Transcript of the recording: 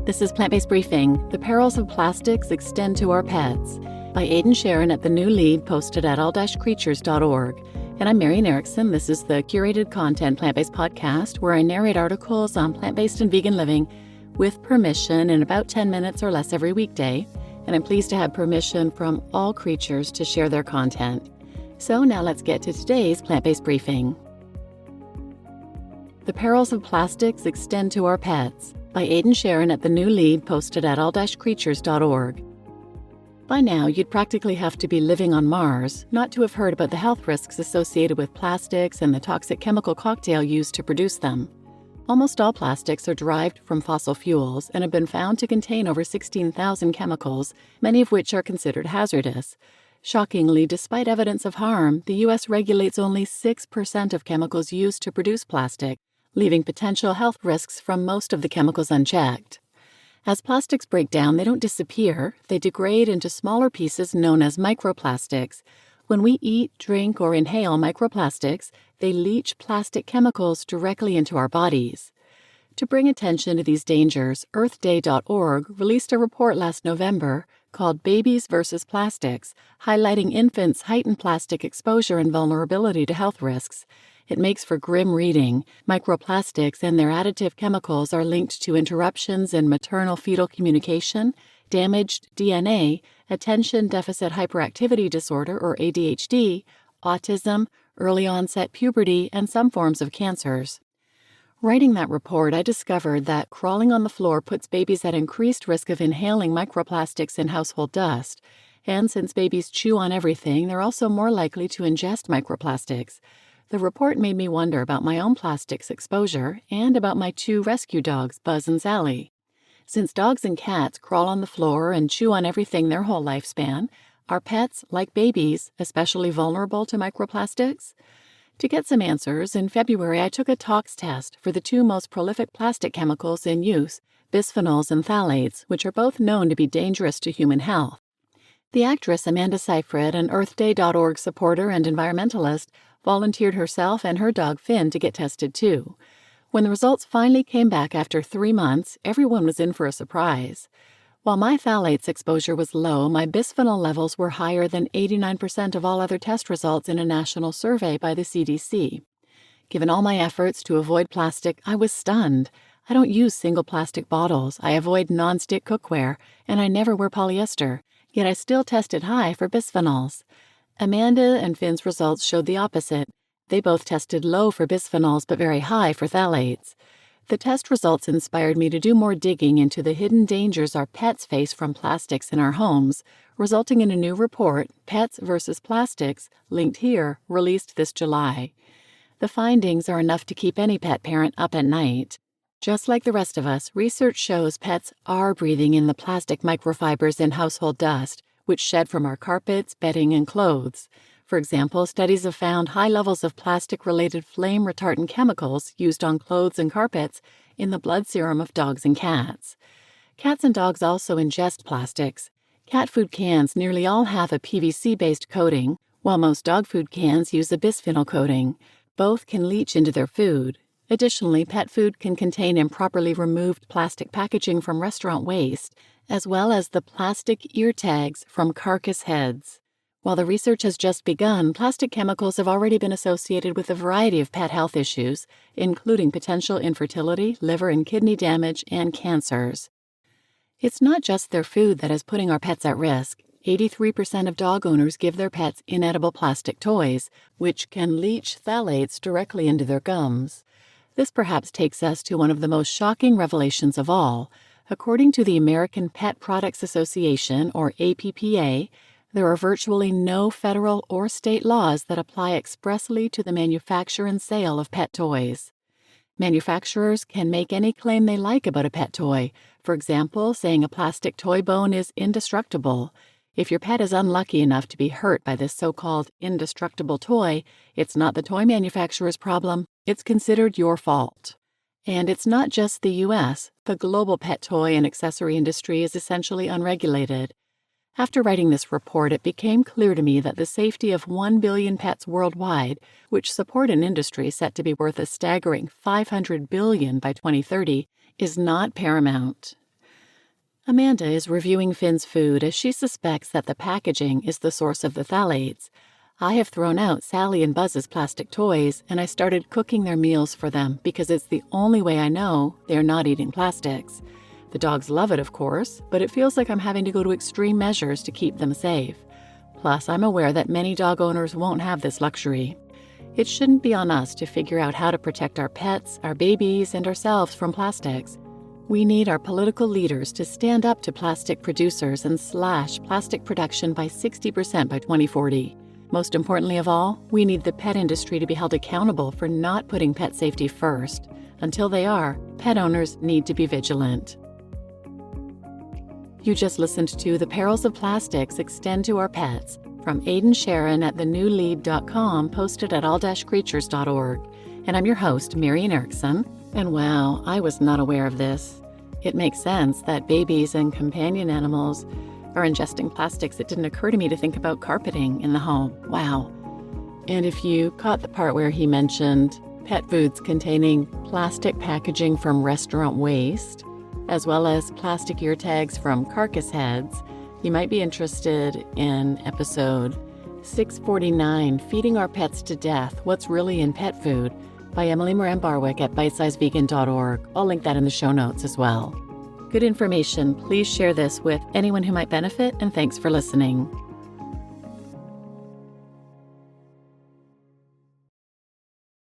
This is Plant-Based Briefing, The Perils of Plastics Extend to Our Pets, by Aidan Charron at the new lead posted at all-creatures.org. And I'm Marian Erickson. This is the curated content plant-based podcast where I narrate articles on plant-based and vegan living with permission in about 10 minutes or less every weekday. And I'm pleased to have permission from all creatures to share their content. So now let's get to today's plant-based briefing. The Perils of Plastics Extend to Our Pets, by Aidan Charron at the new lead posted at all-creatures.org. By now, you'd practically have to be living on Mars not to have heard about the health risks associated with plastics and the toxic chemical cocktail used to produce them. Almost all plastics are derived from fossil fuels and have been found to contain over 16,000 chemicals, many of which are considered hazardous. Shockingly, despite evidence of harm, the U.S. regulates only 6% of chemicals used to produce plastic, leaving potential health risks from most of the chemicals unchecked. As plastics break down, they don't disappear. They degrade into smaller pieces known as microplastics. When we eat, drink, or inhale microplastics, they leach plastic chemicals directly into our bodies. To bring attention to these dangers, EarthDay.org released a report last November called Babies versus Plastics, highlighting infants' heightened plastic exposure and vulnerability to health risks. It makes for grim reading. Microplastics and their additive chemicals are linked to interruptions in maternal-fetal communication, damaged DNA, attention deficit hyperactivity disorder or ADHD, autism, early-onset puberty, and some forms of cancers. Writing that report, I discovered that crawling on the floor puts babies at increased risk of inhaling microplastics in household dust. And since babies chew on everything, they're also more likely to ingest microplastics. The report made me wonder about my own plastics exposure and about my two rescue dogs, Buzz and Sally. Since dogs and cats crawl on the floor and chew on everything their whole lifespan, are pets, like babies, especially vulnerable to microplastics? To get some answers, in February I took a tox test for the two most prolific plastic chemicals in use, bisphenols and phthalates, which are both known to be dangerous to human health. The actress Amanda Seyfried, an EarthDay.org supporter and environmentalist, volunteered herself and her dog Finn to get tested too. When the results finally came back after 3 months, everyone was in for a surprise. While my phthalates exposure was low, my bisphenol levels were higher than 89% of all other test results in a national survey by the CDC. Given all my efforts to avoid plastic, I was stunned. I don't use single plastic bottles, I avoid non-stick cookware, and I never wear polyester, yet I still tested high for bisphenols. Amanda and Finn's results showed the opposite. They both tested low for bisphenols but very high for phthalates. The test results inspired me to do more digging into the hidden dangers our pets face from plastics in our homes, resulting in a new report, Pets versus Plastics, linked here, released this July. The findings are enough to keep any pet parent up at night. Just like the rest of us, research shows pets are breathing in the plastic microfibers in household dust, which shed from our carpets, bedding, and clothes. For example, studies have found high levels of plastic-related flame-retardant chemicals used on clothes and carpets in the blood serum of dogs and cats. Cats and dogs also ingest plastics. Cat food cans nearly all have a PVC-based coating, while most dog food cans use a bisphenol coating. Both can leach into their food. Additionally, pet food can contain improperly removed plastic packaging from restaurant waste, as well as the plastic ear tags from carcass heads. While the research has just begun, plastic chemicals have already been associated with a variety of pet health issues, including potential infertility, liver and kidney damage, and cancers. It's not just their food that is putting our pets at risk. 83% of dog owners give their pets inedible plastic toys, which can leach phthalates directly into their gums. This perhaps takes us to one of the most shocking revelations of all. According to the American Pet Products Association, or APPA, there are virtually no federal or state laws that apply expressly to the manufacture and sale of pet toys. Manufacturers can make any claim they like about a pet toy, for example, saying a plastic toy bone is indestructible. If your pet is unlucky enough to be hurt by this so-called indestructible toy, it's not the toy manufacturer's problem, it's considered your fault. And it's not just the U.S. The global pet toy and accessory industry is essentially unregulated. After writing this report, it became clear to me that the safety of 1 billion pets worldwide, which support an industry set to be worth a staggering $500 billion by 2030, is not paramount. Amanda is reviewing Finn's food as she suspects that the packaging is the source of the phthalates. I have thrown out Sally and Buzz's plastic toys, and I started cooking their meals for them because it's the only way I know they're not eating plastics. The dogs love it, of course, but it feels like I'm having to go to extreme measures to keep them safe. Plus, I'm aware that many dog owners won't have this luxury. It shouldn't be on us to figure out how to protect our pets, our babies, and ourselves from plastics. We need our political leaders to stand up to plastic producers and slash plastic production by 60% by 2040. Most importantly of all, we need the pet industry to be held accountable for not putting pet safety first. Until they are, pet owners need to be vigilant. You just listened to The Perils of Plastics Extend to Our Pets from Aidan Charron at thenewlead.com, posted at all-creatures.org. And I'm your host, Marian Erickson. And wow, I was not aware of this. It makes sense that babies and companion animals are ingesting plastics. It didn't occur to me to think about carpeting in the home. Wow. And if you caught the part where he mentioned pet foods containing plastic packaging from restaurant waste, as well as plastic ear tags from carcass heads, you might be interested in episode 649, Feeding Our Pets to Death, What's Really in Pet Food, by Emily Moran Barwick at bitesizevegan.org. I'll link that in the show notes as well. Good information. Please share this with anyone who might benefit, and thanks for listening.